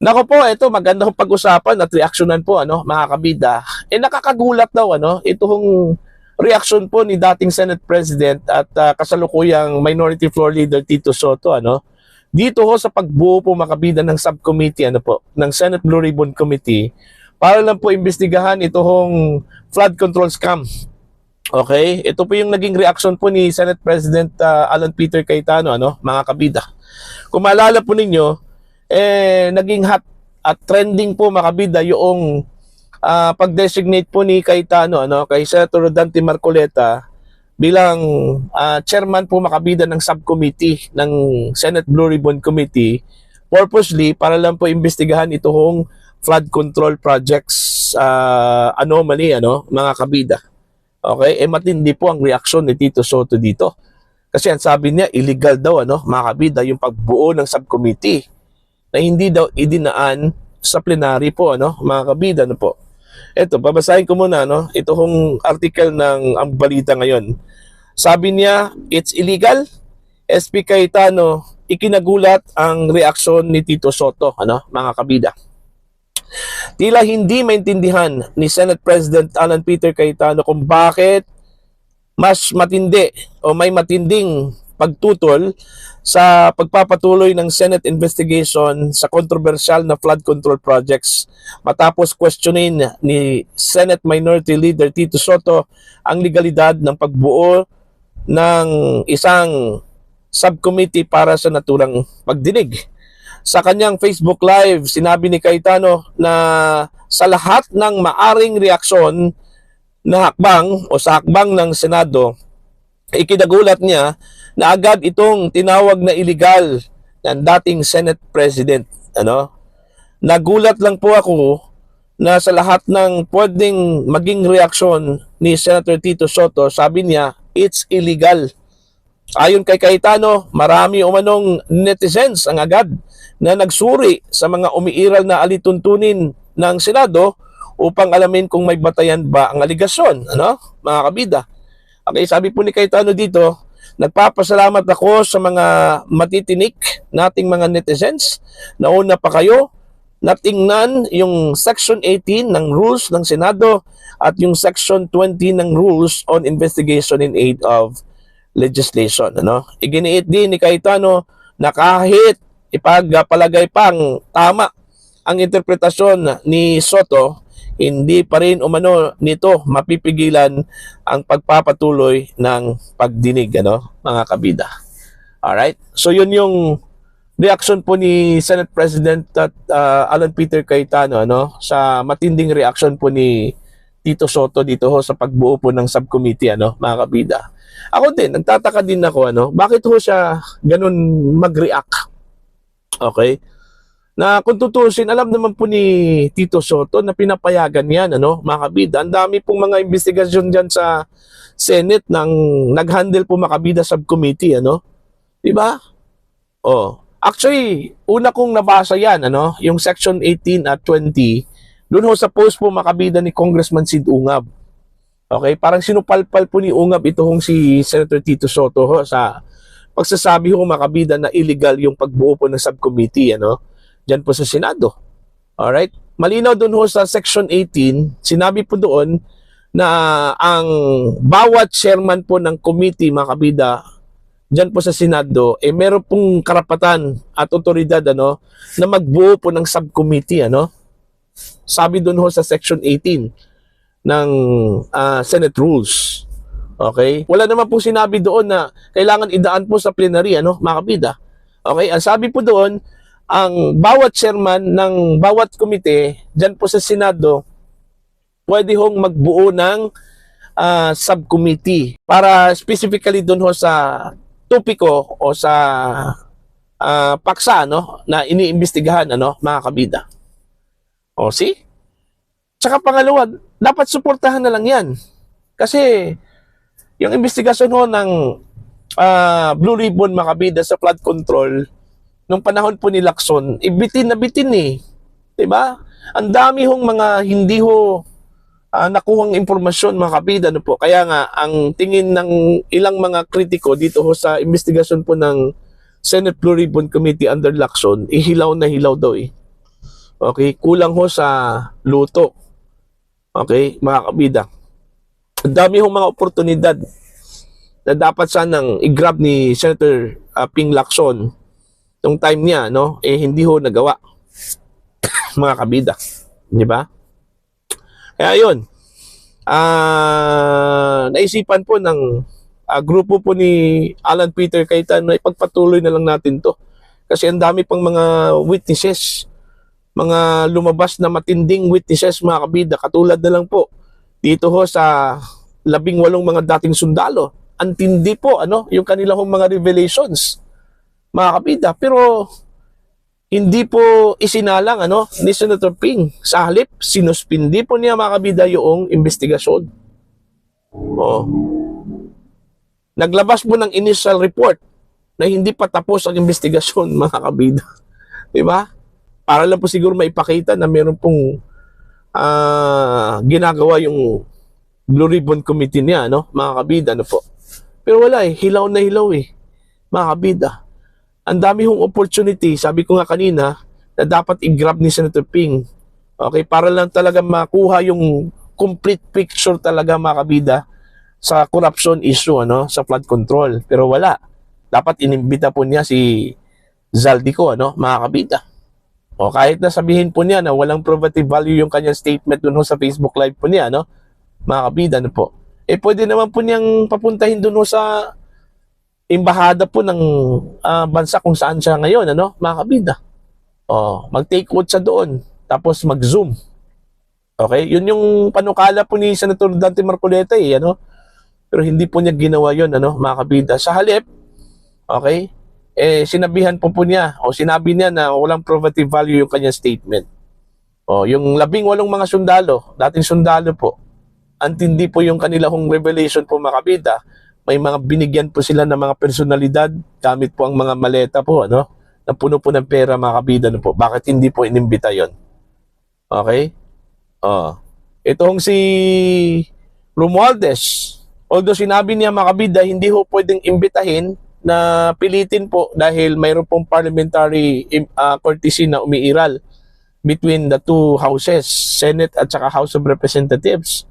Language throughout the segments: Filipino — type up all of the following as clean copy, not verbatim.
Nako po, ito maganda hong pag-usapan at reaksyonan po mga kabida. Nakakagulat daw itong reaksyon po ni dating Senate President at kasalukuyang Minority Floor Leader Tito Soto dito ho sa pagbuo po mga kabida ng subcommittee ng Senate Blue Ribbon Committee para lang po imbestigahan itong flood control scam. Okay? Ito po yung naging reaksyon po ni Senate President Alan Peter Cayetano mga kabida. Kung maalala po ninyo, naging hot at trending po makabida yung pag-designate po ni Cayetano kay Senator Rodante Marcoleta bilang chairman po makabida ng subcommittee ng Senate Blue Ribbon Committee, purposely para lang po imbestigahan itong flood control projects anomaly mga kabida. Okay, matindi po ang reaksyon ni Tito Soto dito. Kasi ang sabi niya illegal daw mga kabida yung pagbuo ng subcommittee na hindi daw idinaan sa plenary po mga kabida po. Ito, babasahin ko muna ito hong article ng ang balita ngayon. Sabi niya, it's illegal. SP Cayetano, ikinagulat ang reaksyon ni Tito Soto mga kabida. Tila hindi maintindihan ni Senate President Alan Peter Cayetano kung bakit mas matindi o may matinding pagtutol sa pagpapatuloy ng Senate investigation sa kontrobersyal na flood control projects matapos questionin ni Senate Minority Leader Tito Soto ang legalidad ng pagbuo ng isang subcommittee para sa naturang pagdinig. Sa kanyang Facebook Live, sinabi ni Cayetano na sa lahat ng maaring reaksyon na hakbang o sa hakbang ng Senado, ikinagulat niya na agad itong tinawag na illegal ng dating Senate President. Nagulat lang po ako na sa lahat ng pwedeng maging reaksyon ni Senator Tito Soto, sabi niya, it's illegal. Ayon kay Cayetano, marami umanong netizens ang agad na nagsuri sa mga umiiral na alituntunin ng Senado upang alamin kung may batayan ba ang aligasyon, mga kabida. Okay, sabi po ni Cayetano dito, nagpapasalamat ako sa mga matitinik nating mga netizens. Nauna pa kayo natingnan yung Section 18 ng Rules ng Senado at yung Section 20 ng Rules on Investigation in Aid of Legislation. Iginiit din ni Cayetano na kahit ipagpalagay pang tama ang interpretasyon ni Soto, hindi pa rin umano nito mapipigilan ang pagpapatuloy ng pagdinig mga kabida. Alright? So yun yung reaction po ni Senate President Alan Peter Cayetano sa matinding reaction po ni Tito Soto dito sa pagbuo po ng subcommittee mga kabida. Ako din, nagtataka din ako bakit siya ganun mag-react? Okay? Na kung tutusin, alam naman po ni Tito Soto na pinapayagan yan, mga kabida. Ang dami pong mga investigasyon dyan sa Senate nang nag-handle po makabida subcommittee, diba? Actually, una kong nabasa yan, yung Section 18 at 20, doon sa post po makabida ni Congressman Sid Ungab. Okay, parang sinupalpal po ni Ungab si Senator Tito Soto sa pagsasabi makabida na illegal yung pagbuo po ng subcommittee, dyan po sa Senado. Alright? Malinaw doon sa Section 18, sinabi po doon na ang bawat chairman po ng committee, mga kabida, dyan po sa Senado, meron pong karapatan at otoridad na magbuo po ng subcommittee. Sabi doon sa Section 18 ng Senate Rules. Okay? Wala naman po sinabi doon na kailangan idaan po sa plenary, mga kabida. Okay? Ang sabi po doon, ang bawat chairman ng bawat komite dyan po sa Senado pwede magbuo ng subcommittee para specifically doon sa topiko o sa paksa na iniimbestigahan mga kabida. See? Tsaka pangalawa, dapat suportahan na lang yan. Kasi yung investigasyon ng Blue Ribbon mga kabida sa flood control nung panahon po ni Lacson, bitin na bitin diba? Ang dami mga hindi nakuhang impormasyon mga kabida po. Kaya nga, ang tingin ng ilang mga kritiko dito sa investigasyon po ng Senate Blue Ribbon Committee under Lacson, hilaw na hilaw daw Okay, kulang ho sa luto. Okay, mga kabida. Ang dami hong mga oportunidad na dapat sanang i-grab ni Senator Ping Lacson nung time niya, no? Eh hindi ho nagawa, mga kabida. Di ba? Kaya yun, naisipan po ng grupo po ni Alan Peter Cayetano na ipagpatuloy na lang natin to. Kasi ang dami pang mga witnesses, mga lumabas na matinding witnesses, mga kabida. Katulad na lang po dito ho sa 18 mga dating sundalo. Ang tindi po, ano, yung kanilang mga revelations, mga kabida. Pero hindi po isinalang, ano, ni Senator Ping. Sa halip, sinuspindi po niya, mga kabida, yung investigasyon. Oh. Naglabas po ng initial report na hindi pa tapos ang investigasyon, mga kabida. Diba? Para lang po siguro maipakita na meron pong ginagawa yung Blue Ribbon Committee niya, no? Mga kabida, ano po. Pero wala eh, hilaw na hilaw eh, mga kabida. Ang dami hong opportunity, sabi ko nga kanina, na dapat i-grab ni Senator Ping. Okay, para lang talaga makuha yung complete picture talaga, mga kabida, sa corruption issue, ano, sa flood control. Pero wala. Dapat inimbita po niya si Zaldico, ano, mga kabida. O kahit na sabihin po niya na walang probative value yung kanyang statement dun sa Facebook Live po niya, no, mga kabida, ano po. Eh pwede naman po niyang papuntahin dun sa embahada po ng bansa kung saan siya ngayon, ano, mga kabida. O, mag-take out siya doon, tapos mag-zoom. Okay? Yun yung panukala po ni Senator Dante Marcoleta eh, ano. Pero hindi po niya ginawa yun, ano, mga kabida. Sa halip, okay, eh sinabihan po niya, o sinabi niya na walang probative value yung kanyang statement. O, yung 18 mga sundalo, dating sundalo po, antindi po yung kanilang revelation po, mga kabida. May mga binigyan po sila ng mga personalidad, gamit po ang mga maleta po, ano, na puno po ng pera, mga kabida, ano po. Bakit hindi po inimbita yon? Okay? O, itong si Romualdez, although sinabi niya, mga kabida, hindi ho pwedeng imbitahin na pilitin po dahil mayroon pong parliamentary courtesy na umiiral between the two houses, Senate at saka House of Representatives,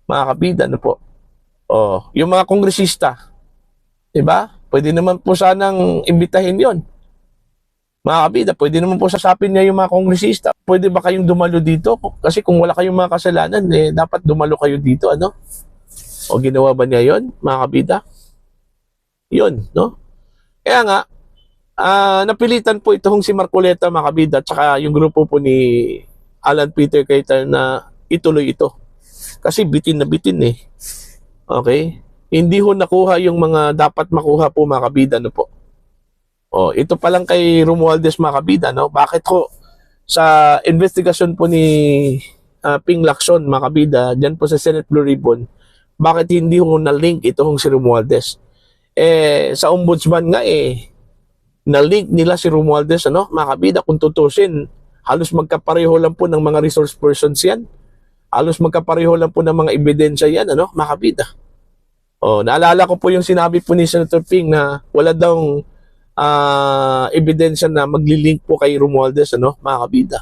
mga kabida, ano po. Oh, yung mga kongresista, 'di ba? Pwede naman po sanang imbitahin 'yon. Mga kabida, pwede naman po sasapin niya yung mga kongresista. Pwede ba kayong dumalo dito? Kasi kung wala kayong mga kasalanan, eh dapat dumalo kayo dito, ano? O ginawa ba niya 'yon, mga kabida? 'Yon, no? Kaya nga, napilitan po itong si Marcoleta, mga kabida, at saka yung grupo po ni Alan Peter Cayetano na ituloy ito. Kasi bitin na bitin eh. Okay? Hindi ho nakuha yung mga dapat makuha po, mga kabida, no po. O, ito pa lang kay Romualdez, mga kabida, no? Bakit ho sa investigasyon po ni Ping Lacson, mga kabida, dyan po sa Senate Blue Ribbon, bakit hindi ho na-link itong si Romualdez? Eh, sa ombudsman nga eh, na-link nila si Romualdez, ano? Mga kabida, kung tutusin, halos magkapareho lang po ng mga resource persons yan. Halos magkapareho lang po ng mga ebidensya yan, ano, mga kabida. Oh, naalala ko po yung sinabi po ni Senator Ping na wala daw ebidensya na maglilink po kay Romualdez, ano, mga kabida.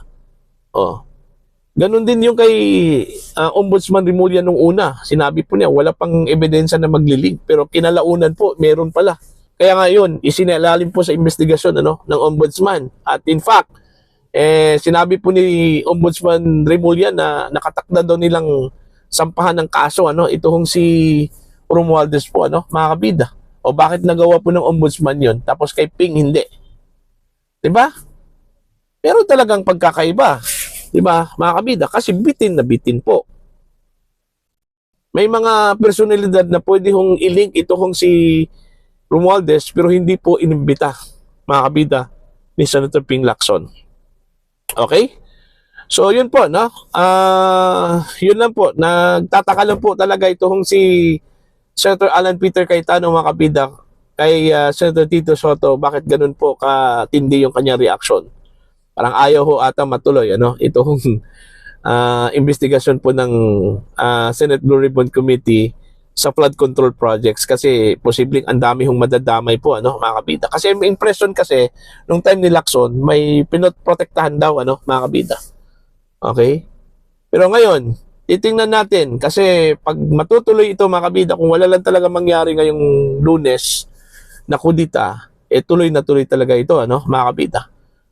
Oh. Ganun din yung kay Ombudsman Remulla nung una. Sinabi po niya wala pang ebidensya na maglilink, pero kinalaunan po meron pala. Kaya ngayon, isinalalim po sa investigasyon, ano, ng Ombudsman. At in fact, sinabi po ni Ombudsman Remulla na nakatakda daw nilang sampahan ng kaso, ano, itong si Romualdez po, ano, mga kabida. O bakit nagawa po ng Ombudsman yon tapos kay Ping hindi? 'Di ba? Pero talagang pagkakaiba, 'di ba, mga kabida? Kasi bitin na bitin po. May mga personalidad na pwede hong i-link itong si Romualdez pero hindi po inimbita, mga kabida, ni Senator Ping Lacson. Okay? So, yun po, no? Yun lang po. Nagtataka lang po talaga itong si Senator Alan Peter Cayetano, mga kabida, kay Senator Tito Soto, bakit ganun po katindi yung kanyang reaction. Parang ayaw ho ata matuloy, ano? Itong investigasyon po ng Senate Blue Ribbon Committee sa flood control projects kasi posibleng ang dami hong madadamay po ano mga kabida. Kasi may impression kasi nung time ni Lacson may pinoprotektahan daw ano mga kabida. Okay? Pero ngayon, titingnan natin kasi pag matutuloy ito mga kabida, kung wala lang talaga mangyari ngayong Lunes na kudita, tuloy na tuloy talaga ito ano mga kabida.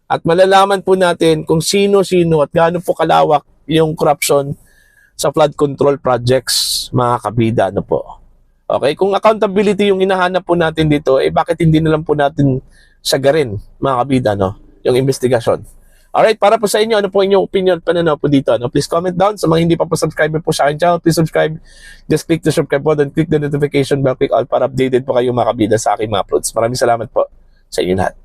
At malalaman po natin kung sino-sino at gaano po kalawak yung corruption sa flood control projects, mga kabida, ano po. Okay, kung accountability yung hinahanap po natin dito, bakit hindi na lang po natin sagarin, mga kabida, no? Yung investigasyon. Alright, para po sa inyo, ano po inyong opinion, pananaw po dito, no? Please comment down. Sa mga hindi pa po subscribe po sa akin channel, please subscribe. Just click the subscribe button, click the notification bell, click all para updated po kayo, mga kabida, sa aking mga uploads. Maraming salamat po sa inyo lahat.